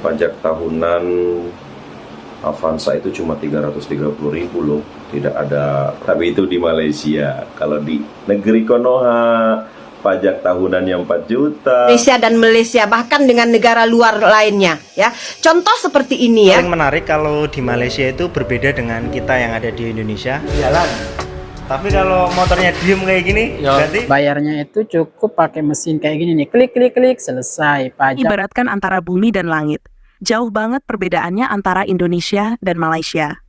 pajak tahunan Avanza itu cuma 330.000 loh, tidak ada. Tapi itu di Malaysia. Kalau di negeri Konoha pajak tahunannya 4 juta. Indonesia dan Malaysia, bahkan dengan negara luar lainnya ya. Contoh seperti ini ya. Paling menarik kalau di Malaysia itu berbeda dengan kita yang ada di Indonesia. Jalan. Tapi kalau motornya diem kayak gini, berarti bayarnya itu cukup pakai mesin kayak gini nih, klik klik klik selesai pajak. Ibaratkan antara bumi dan langit. Jauh banget perbedaannya antara Indonesia dan Malaysia.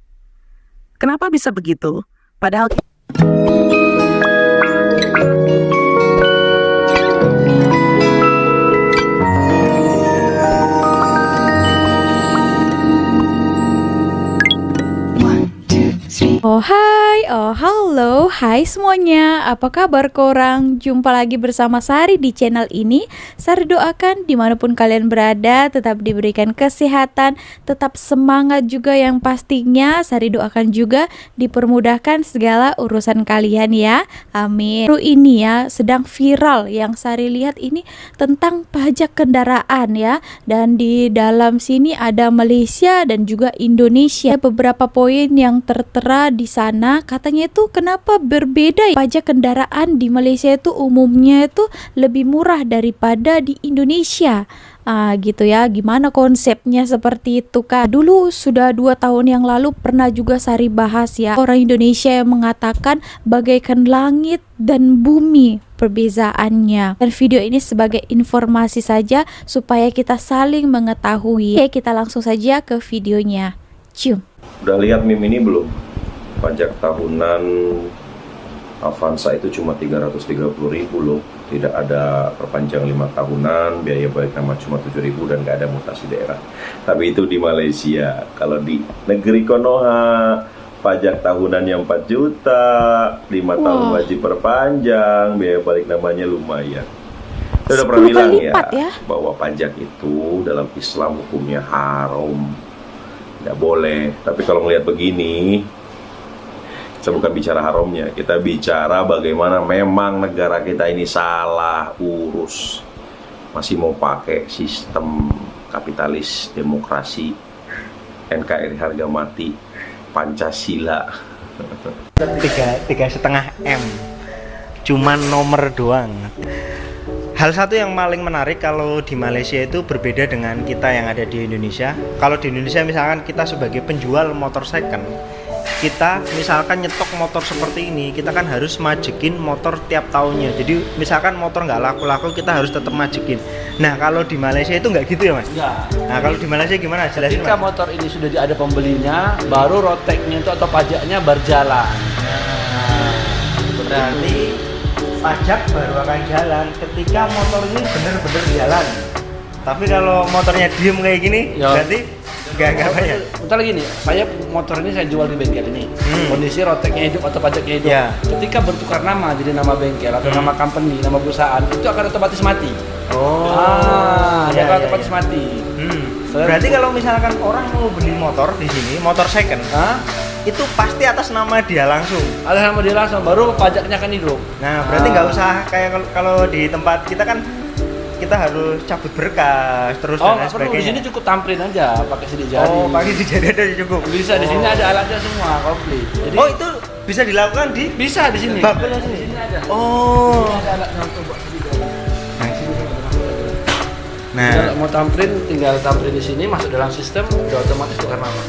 Kenapa bisa begitu? Padahal Oh hai, oh halo, hai semuanya, apa kabar korang? Jumpa lagi bersama Sari di channel ini. Sari doakan dimanapun kalian berada tetap diberikan kesehatan, tetap semangat juga yang pastinya. Sari doakan juga dipermudahkan segala urusan kalian ya, amin. Baru ini ya sedang viral yang Sari lihat ini tentang pajak kendaraan ya. Dan di dalam sini ada Malaysia dan juga Indonesia. Beberapa poin yang tertera di sana katanya itu kenapa berbeda ya? Pajak kendaraan di Malaysia itu umumnya itu lebih murah daripada di Indonesia. Gitu ya, gimana konsepnya seperti itu kan? Dulu sudah 2 tahun yang lalu pernah juga Sari bahas ya, orang Indonesia yang mengatakan bagaikan langit dan bumi perbezaannya. Dan video ini sebagai informasi saja supaya kita saling mengetahui. Oke, kita langsung saja ke videonya. Cium. Udah lihat meme ini belum? Pajak tahunan Avanza itu cuma 330.000 loh, tidak ada perpanjang 5 tahunan, biaya balik nama cuma 7.000 dan gak ada mutasi daerah. Tapi itu di Malaysia. Kalau di negeri Konoha pajak tahunannya 4 juta, 5 tahun wajib perpanjang, biaya balik namanya lumayan. Saya udah pernah bilang ya bahwa pajak itu dalam Islam hukumnya haram, tidak boleh. Tapi kalau ngelihat begini, kita bukan bicara haramnya, kita bicara bagaimana memang negara kita ini salah urus. Masih mau pakai sistem kapitalis, demokrasi, NKRI harga mati, Pancasila. 3,5 M. Cuman nomor doang. Hal satu yang paling menarik kalau di Malaysia itu berbeda dengan kita yang ada di Indonesia. Kalau di Indonesia misalkan kita sebagai penjual motor second, kita misalkan nyetok motor seperti ini, kita kan harus majekin motor tiap tahunnya. Jadi misalkan motor nggak laku-laku, kita harus tetap majekin. Nah kalau di Malaysia itu nggak gitu ya mas? Enggak. Nah kalau di Malaysia gimana? Jelasin Ketika mas. motor ini sudah ada pembelinya, baru roteknya itu atau pajaknya berjalan. Berarti pajak baru akan jalan ketika motor ini benar-benar jalan. Tapi kalau motornya diem kayak gini, berarti nggak banyak. Bentar lagi nih, saya motor ini saya jual di bengkel ini. Kondisi roteknya hidup atau pajaknya hidup. Ketika bertukar nama jadi nama bengkel atau nama company, nama perusahaan, itu akan otomatis mati. Dia akan otomatis mati. Berarti kalau misalkan orang mau beli motor di sini, motor second, itu pasti atas nama dia langsung. Atas nama dia langsung, baru pajaknya akan hidup. Nah, berarti nggak usah kayak kalau di tempat kita kan kita harus cabut berkas terus dan lain sebagainya. Di sini cukup tamprin aja, pakai sidik jari. Oh, pakai sidik jari aja cukup. Bisa di sini ada alatnya semua, komplit. Jadi, itu bisa dilakukan di? Bisa di sini. Bakulnya di sini ada. Oh. Ini ada alatnya untuk buat sidik jari. Nah, kalau mau tamprin tinggal tamprin di sini, masuk dalam sistem, udah otomatis tukar nama.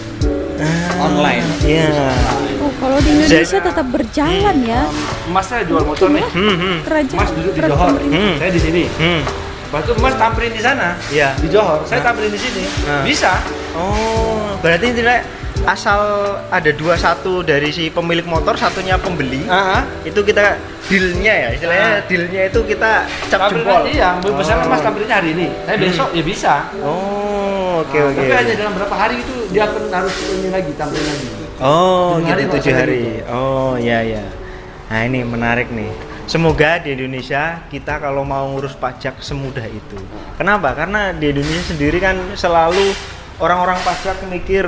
Online. Iya. Oh, kalau di Indonesia tetap berjalan ya. Mas saya jual motor nih. Kerajaan Mas duduk di Johor. Saya di sini. Lepas itu Mas tamprin di sana. Iya. Di Johor. Saya tamprin di sini. Bisa. Oh, berarti tidak asal ada 2-1 dari si pemilik motor, satunya pembeli. Itu kita dealnya ya, istilahnya dealnya itu kita cap jempol. Iya, misalnya Mas tamprinnya hari ini, saya besok ya bisa. Oh, oke. Tapi hanya dalam berapa hari itu dia akan harus ini lagi tamprin lagi. Oh, gitu 7 hari. hari. Oh, iya. Nah, ini menarik nih. Semoga di Indonesia kita kalau mau ngurus pajak semudah itu. Kenapa? Karena di Indonesia sendiri kan selalu orang-orang pajak mikir,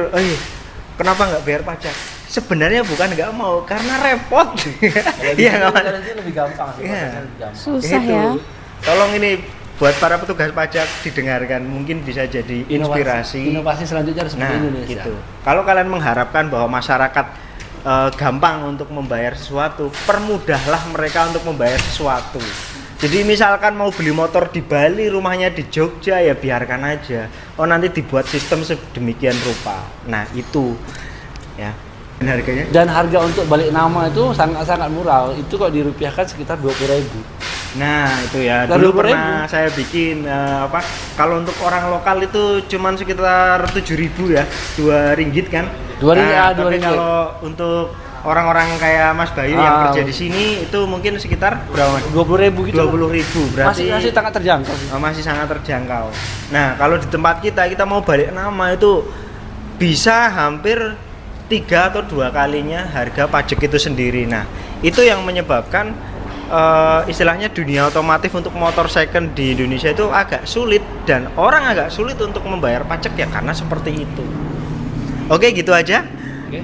kenapa nggak bayar pajak? Sebenarnya bukan nggak mau, karena repot. Iya nggak mas? Lebih gampang sih. Susah ya. Tolong ini buat para petugas pajak didengarkan, mungkin bisa jadi inspirasi. Inovasi selanjutnya harus seperti Indonesia. Gitu. Kalau kalian mengharapkan bahwa masyarakat gampang untuk membayar sesuatu, permudahlah mereka untuk membayar sesuatu. Jadi misalkan mau beli motor di Bali, rumahnya di Jogja, ya biarkan aja. Oh, nanti dibuat sistem sedemikian rupa. Nah, itu ya. Dan harganya? Dan harga untuk balik nama itu sangat-sangat murah. Itu kalau dirupiahkan sekitar 20.000. Nah, itu ya. Dan Dulu 20.000. pernah saya bikin kalau untuk orang lokal itu cuman sekitar 7.000 ya, 2 ringgit kan. 2 ringgit, Nah, 2 tapi ringgit. kalau untuk orang-orang kayak Mas Bayu yang kerja di sini itu mungkin sekitar berapa Mas? 20.000 gitu. 20.000 berarti Masih sangat terjangkau. masih sangat terjangkau. Nah, kalau di tempat kita mau balik nama itu bisa hampir 3 atau 2 kalinya harga pajak itu sendiri. Nah, itu yang menyebabkan istilahnya dunia otomotif untuk motor second di Indonesia itu agak sulit, dan orang agak sulit untuk membayar pajak ya karena seperti itu. Oke, gitu aja.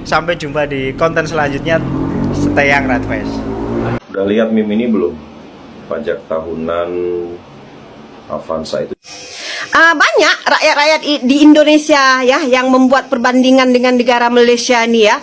Sampai jumpa di konten selanjutnya. Stay Young Red Face. Udah lihat meme ini belum? Pajak tahunan Avanza itu. Banyak rakyat-rakyat di Indonesia ya yang membuat perbandingan dengan negara Malaysia ini ya.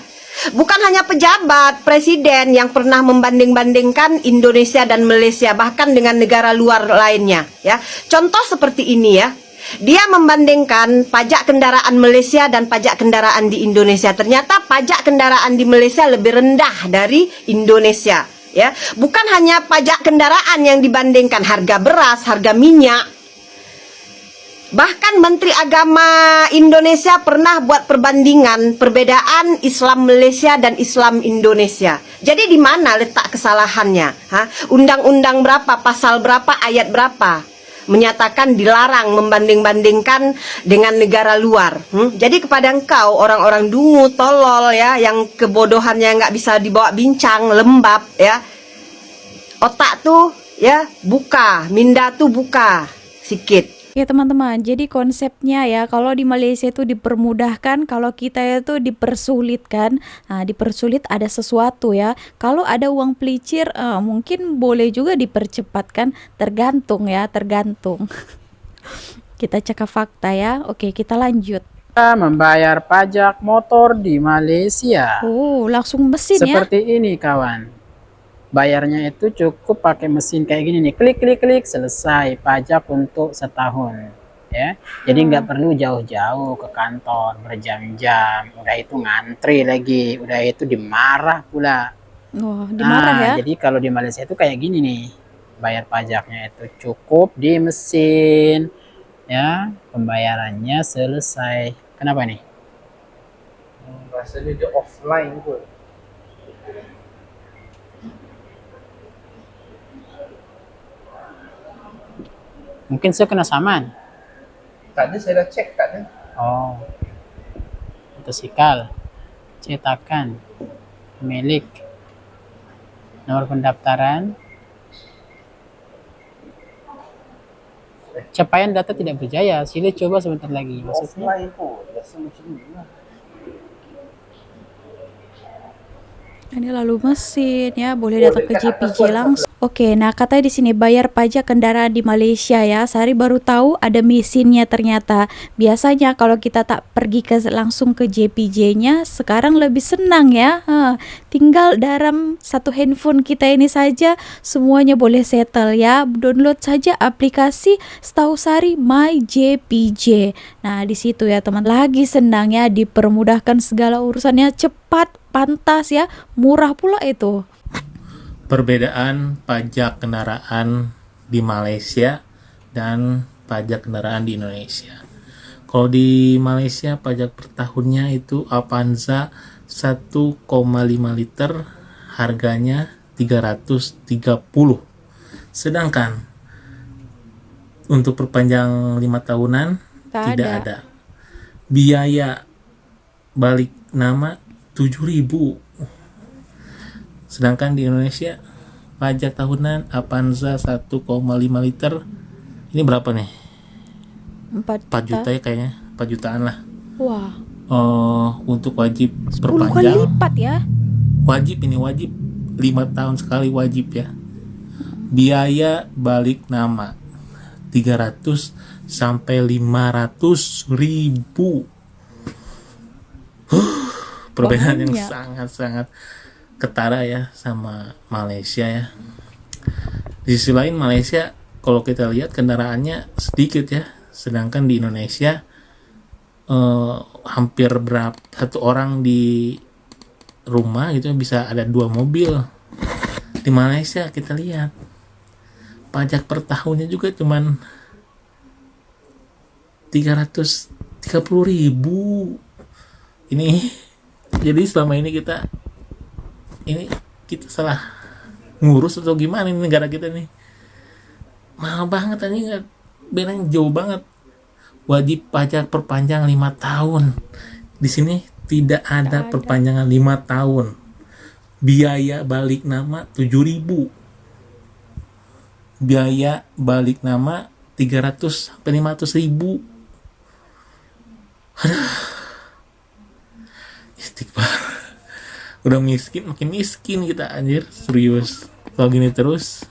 Bukan hanya pejabat, presiden yang pernah membanding-bandingkan Indonesia dan Malaysia, bahkan dengan negara luar lainnya ya. Contoh seperti ini ya. Dia membandingkan pajak kendaraan Malaysia dan pajak kendaraan di Indonesia. Ternyata pajak kendaraan di Malaysia lebih rendah dari Indonesia ya. Bukan hanya pajak kendaraan yang dibandingkan, harga beras, harga minyak. Bahkan Menteri Agama Indonesia pernah buat perbandingan perbedaan Islam Malaysia dan Islam Indonesia. Jadi di mana letak kesalahannya? Undang-undang berapa, pasal berapa, ayat berapa menyatakan dilarang membanding-bandingkan dengan negara luar. Jadi kepada engkau orang-orang dungu, tolol ya, yang kebodohannya nggak bisa dibawa bincang, lembab ya, otak tuh ya buka, minda tuh buka sikit. Ya teman-teman, jadi konsepnya ya kalau di Malaysia itu dipermudahkan, kalau kita itu dipersulitkan. Nah, dipersulit ada sesuatu ya. Kalau ada uang pelicin mungkin boleh juga dipercepatkan, tergantung ya, tergantung. Kita cakap fakta ya. Oke, kita lanjut. Membayar pajak motor di Malaysia. Oh, langsung mesin ya. Seperti ini kawan. Bayarnya itu cukup pakai mesin kayak gini nih, klik klik klik, selesai pajak untuk setahun ya. Jadi nggak perlu jauh-jauh ke kantor berjam-jam, udah itu ngantri lagi, udah itu dimarah pula. Oh, dimarah ya. Jadi kalau di Malaysia itu kayak gini nih, bayar pajaknya itu cukup di mesin ya, pembayarannya selesai. Kenapa nih? Rasanya dia offline tuh. Mungkin saya kena saman. Tadi saya udah cek tadi. Oh, itu sikal, cetakan, milik, nomor pendaftaran, capaian data tidak berjaya. Sila coba sebentar lagi. Maksudnya? Ini lalu mesin ya, boleh datang ke JPJ langsung. Oke, nah katanya di sini bayar pajak kendaraan di Malaysia ya. Sari baru tahu ada mesinnya ternyata. Biasanya kalau kita tak pergi langsung ke JPJ-nya, sekarang lebih senang ya. Tinggal dalam satu handphone kita ini saja semuanya boleh settle ya. Download saja aplikasi setahu Sari My JPJ. Nah, di situ ya teman, lagi senang ya, dipermudahkan segala urusannya, cepat, pantas ya, murah pula itu. Perbedaan pajak kendaraan di Malaysia dan pajak kendaraan di Indonesia. Kalau di Malaysia pajak per tahunnya itu Avanza 1,5 liter harganya 330. Sedangkan untuk perpanjang 5 tahunan tidak ada. Biaya balik nama 7.000. Sedangkan di Indonesia pajak tahunan Avanza 1,5 liter ini berapa nih? 4 juta ya kayaknya, 4 jutaan lah. Wah. Untuk wajib 10 perpanjang. kali lipat ya. Wajib 5 tahun sekali wajib ya. Biaya balik nama 300 sampai 500 ribu. Perbedaan yang Banyak. sangat-sangat ketara ya sama Malaysia ya. Di sisi lain Malaysia kalau kita lihat kendaraannya sedikit ya, sedangkan di Indonesia hampir satu orang di rumah gitu bisa ada 2 mobil. Di Malaysia kita lihat pajak per tahunnya juga cuman 330.000. Ini jadi selama ini kita salah ngurus atau gimana ini negara kita nih? Mahal banget anjing, bedanya jauh banget. Wajib pajak perpanjang 5 tahun. Di sini tidak ada perpanjangan 5 tahun. Biaya balik nama 7.000. Biaya balik nama 300 sampai 500.000. Aduh. Istighfar. Udah miskin makin miskin kita anjir, serius. Kalau gini terus.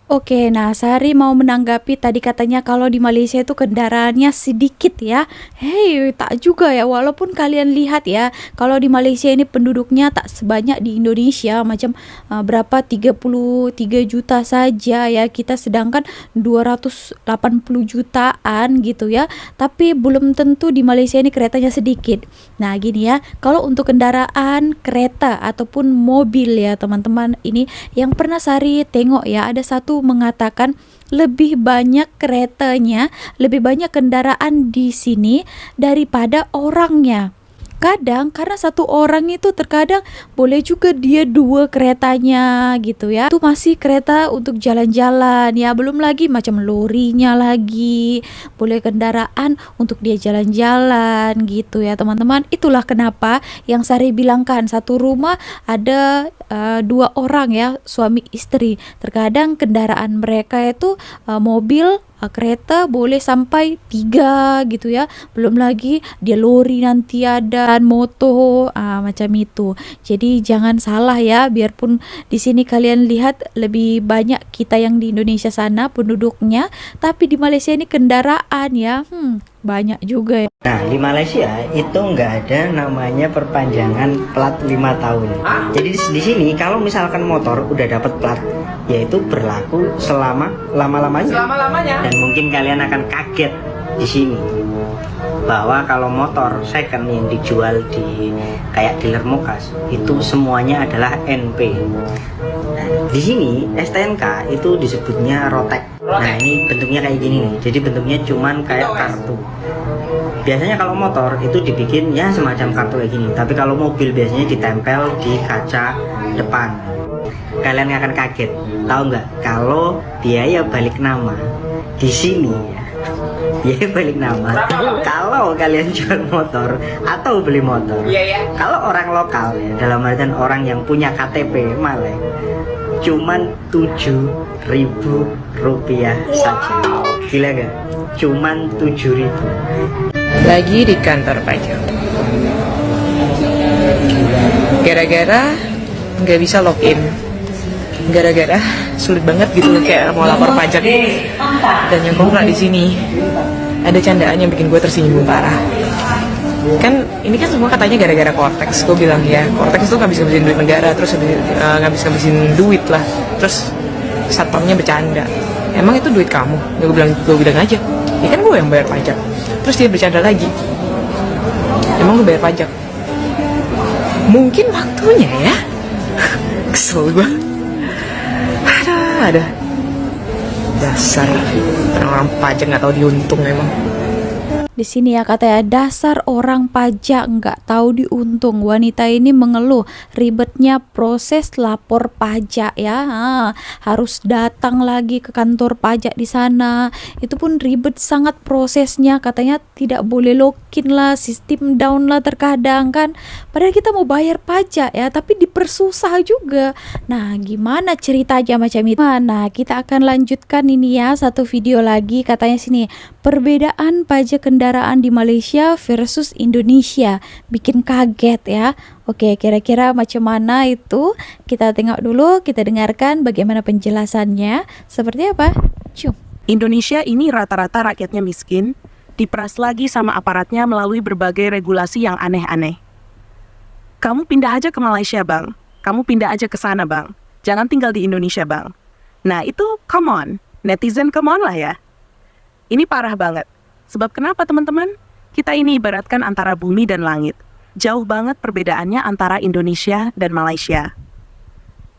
Oke, nah Sari mau menanggapi tadi katanya kalau di Malaysia itu kendaraannya sedikit ya. Hei, tak juga ya, walaupun kalian lihat ya, kalau di Malaysia ini penduduknya tak sebanyak di Indonesia, macam berapa 33 juta saja ya, kita sedangkan 280 jutaan gitu ya. Tapi belum tentu di Malaysia ini keretanya sedikit. Nah gini ya, kalau untuk kendaraan kereta ataupun mobil ya teman-teman, ini yang pernah Sari tengok ya, ada satu mengatakan lebih banyak keretanya, lebih banyak kendaraan di sini daripada orangnya. Kadang karena satu orang itu terkadang boleh juga dia 2 keretanya gitu ya. Itu masih kereta untuk jalan-jalan ya, belum lagi macam lorinya lagi. Boleh kendaraan untuk dia jalan-jalan gitu ya teman-teman. Itulah kenapa yang Sari bilangkan satu rumah ada 2 orang ya, suami istri. Terkadang kendaraan mereka itu mobil, kereta boleh sampai 3 gitu ya, belum lagi dia lori nanti ada, motor macam itu. Jadi jangan salah ya, biarpun di sini kalian lihat lebih banyak kita yang di Indonesia sana penduduknya, tapi di Malaysia ini kendaraan ya banyak juga ya. Nah, di Malaysia itu nggak ada namanya perpanjangan plat 5 tahun. Jadi di sini kalau misalkan motor udah dapat plat, yaitu berlaku selama lama-lamanya. Dan mungkin kalian akan kaget di sini bahwa kalau motor second yang dijual di kayak dealer mokas itu semuanya adalah NP. Nah, di sini STNK itu disebutnya rotek. Nah, ini bentuknya kayak gini nih. Jadi bentuknya cuman kayak kartu. Biasanya kalau motor itu dibikin ya semacam kartu kayak gini. Tapi kalau mobil biasanya ditempel di kaca depan. Kalian akan kaget, tahu nggak? Kalau biaya balik nama di sini ya, biaya balik nama. Kalau kalian jual motor atau beli motor, kalau orang lokal ya, dalam artian orang yang punya KTP Malay, cuman 7.000 rupiah saja. Gila gak? Cuman 7.000. Lagi di kantor pajak, gara-gara nggak bisa login, gara-gara sulit banget gitu kayak mau lapor pajak. Dan yang konkret di sini ada candaan yang bikin gue tersinggung parah. Kan ini kan semua katanya gara-gara Cortex. Gue bilang ya, Cortex tuh ngabis-ngabisin duit negara, terus ngabis-ngabisin duit lah. Terus satpamnya bercanda, emang itu duit kamu? Gue bilang aja, ya kan gue yang bayar pajak. Terus dia bercanda lagi, emang lu bayar pajak? Mungkin waktunya ya. Kesel gue. Ada dasar orang pajak nggak tahu diuntung emang. Di sini ya katanya dasar orang pajak nggak tahu diuntung. Wanita ini mengeluh ribetnya proses lapor pajak ya. Harus datang lagi ke kantor pajak di sana. Itu pun ribet sangat prosesnya. Katanya tidak boleh login lah, sistem down lah terkadang kan. Padahal kita mau bayar pajak ya, tapi dipersusah juga. Nah, gimana ceritanya macam itu? Nah, kita akan lanjutkan ini ya, satu video lagi katanya sini. Perbedaan pajak kendaraan di Malaysia versus Indonesia bikin kaget ya. Oke, kira-kira macam mana itu? Kita tengok dulu, kita dengarkan bagaimana penjelasannya. Seperti apa? Cium. Indonesia ini rata-rata rakyatnya miskin, diperas lagi sama aparatnya melalui berbagai regulasi yang aneh-aneh. Kamu pindah aja ke Malaysia, Bang. Kamu pindah aja ke sana, Bang. Jangan tinggal di Indonesia, Bang. Nah, itu come on. Netizen come on lah ya. Ini parah banget. Sebab kenapa, teman-teman? Kita ini ibaratkan antara bumi dan langit. Jauh banget perbedaannya antara Indonesia dan Malaysia.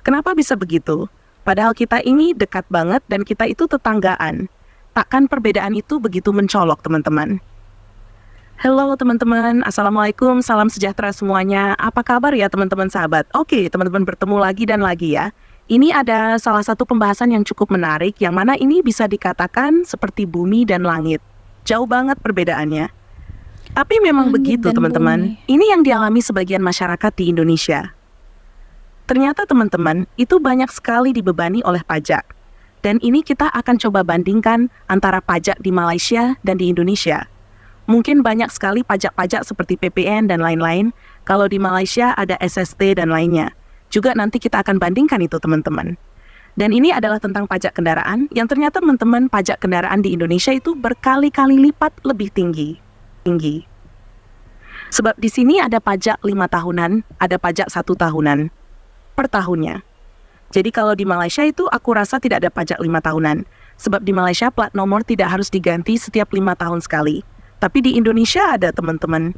Kenapa bisa begitu? Padahal kita ini dekat banget dan kita itu tetanggaan. Takkan perbedaan itu begitu mencolok, teman-teman. Halo teman-teman, Assalamualaikum, salam sejahtera semuanya. Apa kabar ya teman-teman sahabat? Oke, teman-teman bertemu lagi dan lagi ya. Ini ada salah satu pembahasan yang cukup menarik, yang mana ini bisa dikatakan seperti bumi dan langit. Jauh banget perbedaannya. Tapi memang begitu teman-teman, ini yang dialami sebagian masyarakat di Indonesia. Ternyata teman-teman, itu banyak sekali dibebani oleh pajak. Dan ini kita akan coba bandingkan antara pajak di Malaysia dan di Indonesia. Mungkin banyak sekali pajak-pajak seperti PPN dan lain-lain, kalau di Malaysia ada SST dan lainnya. Juga nanti kita akan bandingkan itu teman-teman. Dan ini adalah tentang pajak kendaraan, yang ternyata teman-teman pajak kendaraan di Indonesia itu berkali-kali lipat lebih tinggi. Sebab di sini ada pajak 5 tahunan, ada pajak 1 tahunan per tahunnya. Jadi kalau di Malaysia itu aku rasa tidak ada pajak 5 tahunan. Sebab di Malaysia plat nomor tidak harus diganti setiap 5 tahun sekali. Tapi di Indonesia ada teman-teman.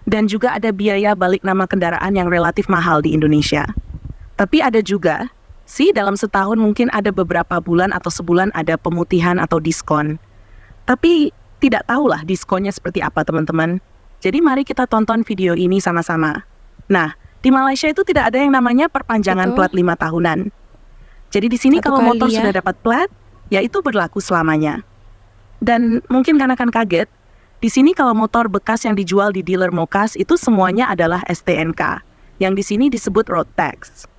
Dan juga ada biaya balik nama kendaraan yang relatif mahal di Indonesia. Tapi ada juga, sih dalam setahun mungkin ada beberapa bulan atau sebulan ada pemutihan atau diskon. Tapi tidak tahulah diskonnya seperti apa teman-teman. Jadi mari kita tonton video ini sama-sama. Nah, di Malaysia itu tidak ada yang namanya perpanjangan plat 5 tahunan. Jadi di sini kalau motor sudah dapat plat, ya itu berlaku selamanya. Dan mungkin kan akan kaget, di sini kalau motor bekas yang dijual di dealer Mokas itu semuanya adalah STNK, yang di sini disebut road tax.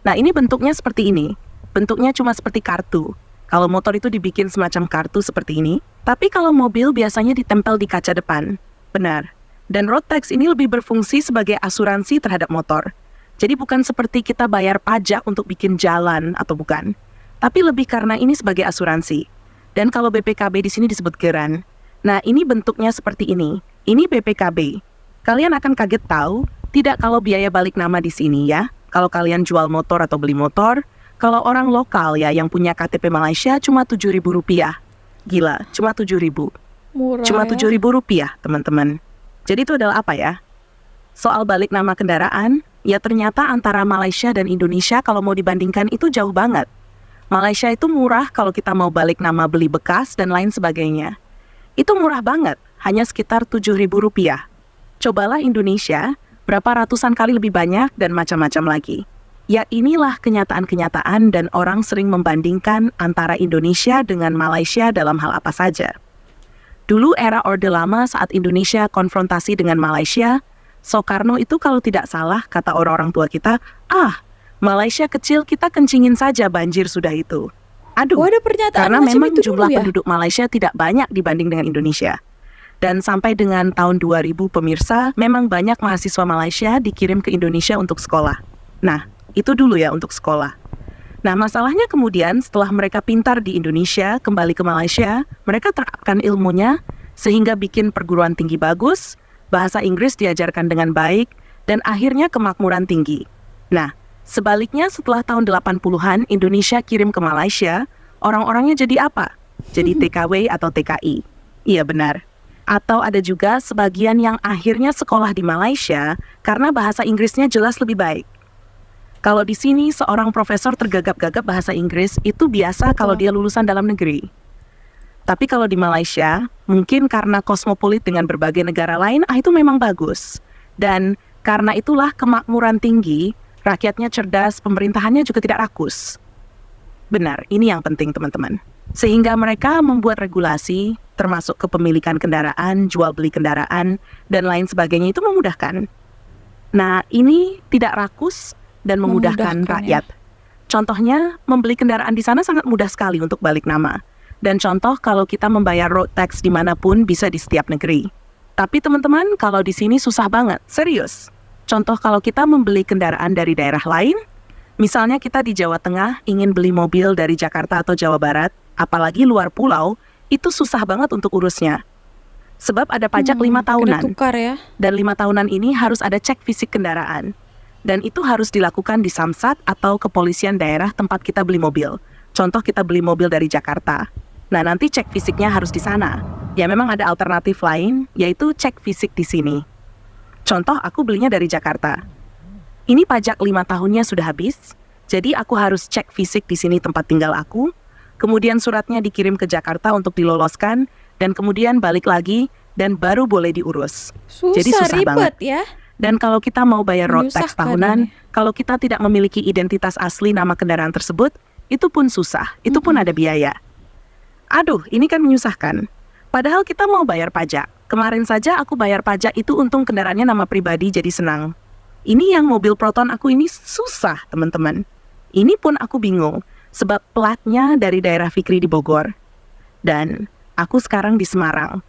Nah ini bentuknya seperti ini, bentuknya cuma seperti kartu. Kalau motor itu dibikin semacam kartu seperti ini, tapi kalau mobil biasanya ditempel di kaca depan. Benar. Dan road tax ini lebih berfungsi sebagai asuransi terhadap motor. Jadi bukan seperti kita bayar pajak untuk bikin jalan atau bukan. Tapi lebih karena ini sebagai asuransi. Dan kalau BPKB di sini disebut geran. Nah, ini bentuknya seperti ini. Ini BPKB. Kalian akan kaget tahu, tidak kalau biaya balik nama di sini ya. Kalau kalian jual motor atau beli motor, kalau orang lokal ya yang punya KTP Malaysia cuma Rp7.000. Gila, cuma Rp7.000. Murah Cuma ya. Rp7.000, teman-teman. Jadi itu adalah apa ya? Soal balik nama kendaraan, ya ternyata antara Malaysia dan Indonesia kalau mau dibandingkan itu jauh banget. Malaysia itu murah kalau kita mau balik nama beli bekas dan lain sebagainya. Itu murah banget, hanya sekitar Rp7.000. Cobalah Indonesia, berapa ratusan kali lebih banyak dan macam-macam lagi. Ya inilah kenyataan-kenyataan dan orang sering membandingkan antara Indonesia dengan Malaysia dalam hal apa saja. Dulu era Orde Lama saat Indonesia konfrontasi dengan Malaysia, Soekarno itu kalau tidak salah kata orang-orang tua kita, Malaysia kecil kita kencingin saja banjir sudah itu. Aduh, ada pernyataan karena macam memang itu jumlah dulu ya? penduduk Malaysia tidak banyak dibanding dengan Indonesia. Dan sampai dengan tahun 2000 pemirsa, memang banyak mahasiswa Malaysia dikirim ke Indonesia untuk sekolah. Nah, itu dulu ya untuk sekolah. Nah, masalahnya kemudian setelah mereka pintar di Indonesia, kembali ke Malaysia, mereka terapkan ilmunya sehingga bikin perguruan tinggi bagus, bahasa Inggris diajarkan dengan baik, dan akhirnya kemakmuran tinggi. Nah, sebaliknya setelah tahun 80-an Indonesia kirim ke Malaysia, orang-orangnya jadi apa? Jadi TKW atau TKI. Iya benar. Atau ada juga sebagian yang akhirnya sekolah di Malaysia karena bahasa Inggrisnya jelas lebih baik. Kalau di sini seorang profesor tergagap-gagap bahasa Inggris itu biasa kalau dia lulusan dalam negeri. Tapi kalau di Malaysia, mungkin karena kosmopolit dengan berbagai negara lain, itu memang bagus. Dan karena itulah kemakmuran tinggi, rakyatnya cerdas, pemerintahannya juga tidak rakus. Benar, ini yang penting teman-teman. Sehingga mereka membuat regulasi, termasuk kepemilikan kendaraan, jual beli kendaraan, dan lain sebagainya itu memudahkan. Nah, ini tidak rakus dan memudahkan rakyat. Ya. Contohnya, membeli kendaraan di sana sangat mudah sekali untuk balik nama. Dan contoh kalau kita membayar road tax dimanapun bisa di setiap negeri. Tapi teman-teman, kalau di sini susah banget, serius. Contoh kalau kita membeli kendaraan dari daerah lain, misalnya kita di Jawa Tengah ingin beli mobil dari Jakarta atau Jawa Barat, apalagi luar pulau, itu susah banget untuk urusnya. Sebab ada pajak 5 tahunan. Tukar ya. Dan 5 tahunan ini harus ada cek fisik kendaraan. Dan itu harus dilakukan di Samsat atau kepolisian daerah tempat kita beli mobil. Contoh kita beli mobil dari Jakarta. Nah, nanti cek fisiknya harus di sana. Ya memang ada alternatif lain, yaitu cek fisik di sini. Contoh aku belinya dari Jakarta. Ini pajak 5 tahunnya sudah habis, jadi aku harus cek fisik di sini tempat tinggal aku. Kemudian suratnya dikirim ke Jakarta untuk diloloskan, dan kemudian balik lagi, dan baru boleh diurus. Jadi susah ribet banget. Ya. Dan kalau kita mau bayar road tax Menyusahkan tahunan, ini. kalau kita tidak memiliki identitas asli nama kendaraan tersebut, itu pun susah, itu pun ada biaya. Aduh, ini kan menyusahkan. Padahal kita mau bayar pajak. Kemarin saja aku bayar pajak itu untung kendaraannya nama pribadi jadi senang. Ini yang mobil Proton aku ini susah, teman-teman. Ini pun aku bingung, sebab platnya dari daerah Fikri di Bogor. Dan aku sekarang di Semarang.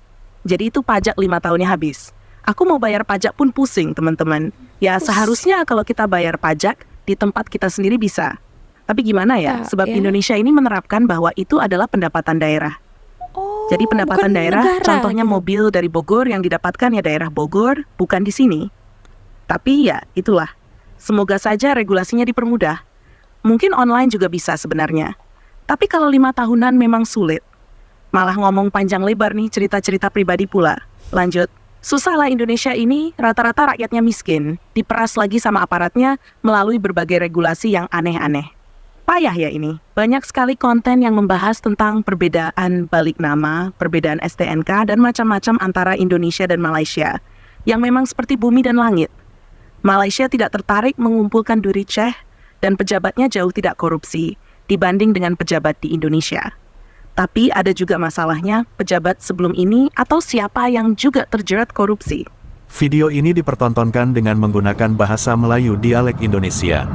Jadi itu pajak 5 tahunnya habis. Aku mau bayar pajak pun pusing, teman-teman. Ya seharusnya kalau kita bayar pajak di tempat kita sendiri bisa. Tapi gimana ya? Sebab Indonesia ini menerapkan bahwa itu adalah pendapatan daerah. Jadi pendapatan daerah, negara, contohnya mobil dari Bogor yang didapatkan ya daerah Bogor, bukan di sini. Tapi ya itulah. Semoga saja regulasinya dipermudah. Mungkin online juga bisa sebenarnya. Tapi kalau 5 tahunan memang sulit. Malah ngomong panjang lebar nih cerita-cerita pribadi pula. Lanjut. Susahlah Indonesia ini, rata-rata rakyatnya miskin. Diperas lagi sama aparatnya melalui berbagai regulasi yang aneh-aneh. Payah ya ini. Banyak sekali konten yang membahas tentang perbedaan balik nama, perbedaan STNK, dan macam-macam antara Indonesia dan Malaysia. Yang memang seperti bumi dan langit. Malaysia tidak tertarik mengumpulkan duri Ceh, dan pejabatnya jauh tidak korupsi dibanding dengan pejabat di Indonesia. Tapi ada juga masalahnya pejabat sebelum ini atau siapa yang juga terjerat korupsi. Video ini dipertontonkan dengan menggunakan bahasa Melayu dialek Indonesia.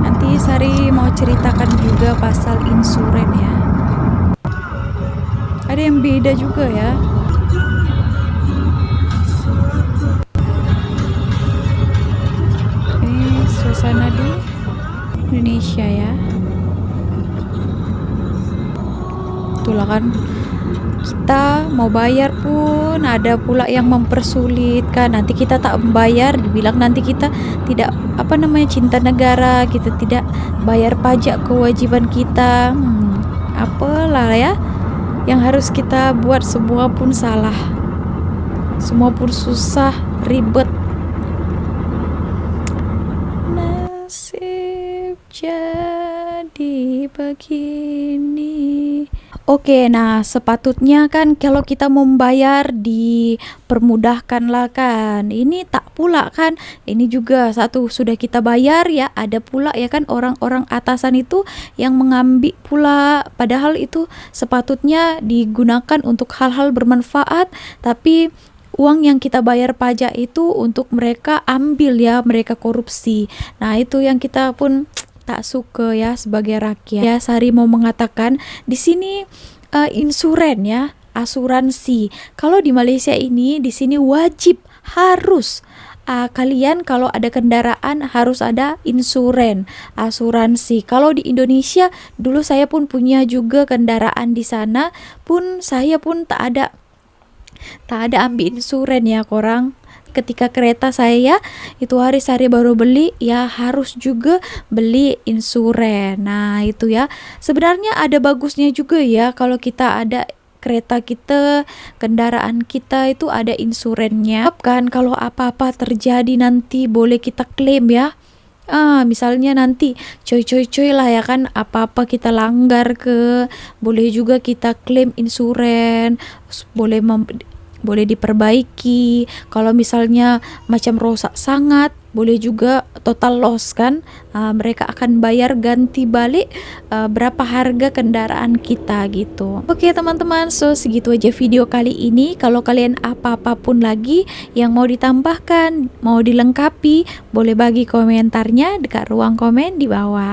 Nanti Sari mau ceritakan juga pasal insuren ya. Ada yang beda juga ya. Ini suasana di Indonesia ya. Itulah kan, kita mau bayar pun ada pula yang mempersulit kan. Nanti kita tak membayar, dibilang nanti kita tidak cinta negara, kita tidak bayar pajak kewajiban kita. Apalah ya yang harus kita buat, semua pun salah, semua pun susah, ribet. Nasib jadi begini. Oke, nah sepatutnya kan kalau kita membayar dipermudahkan lah kan. Ini tak pula kan. Ini juga satu sudah kita bayar ya, ada pula ya kan orang-orang atasan itu yang mengambil pula. Padahal itu sepatutnya digunakan untuk hal-hal bermanfaat, tapi uang yang kita bayar pajak itu untuk mereka ambil ya, mereka korupsi. Nah itu yang kita pun tak suka ya sebagai rakyat. Ya Sari mau mengatakan di sini insuren ya, asuransi. Kalau di Malaysia ini di sini wajib harus kalian kalau ada kendaraan harus ada insuren, asuransi. Kalau di Indonesia dulu saya pun punya juga kendaraan di sana pun saya pun tak ada ambil insuren ya korang. Ketika kereta saya itu hari baru beli ya harus juga beli insuren. Nah itu ya sebenarnya ada bagusnya juga ya kalau kita ada kereta kita, kendaraan kita itu ada insurennya kan. Kalau apa-apa terjadi nanti boleh kita klaim ya. Misalnya nanti coy lah ya kan, apa-apa kita langgar boleh juga kita klaim insuren, boleh diperbaiki. Kalau misalnya macam rosak sangat, boleh juga total loss kan. Mereka akan bayar ganti balik berapa harga kendaraan kita gitu. Oke teman-teman, so segitu aja video kali ini. Kalau kalian apa-apapun lagi yang mau ditambahkan, mau dilengkapi, boleh bagi komentarnya dekat ruang komen di bawah.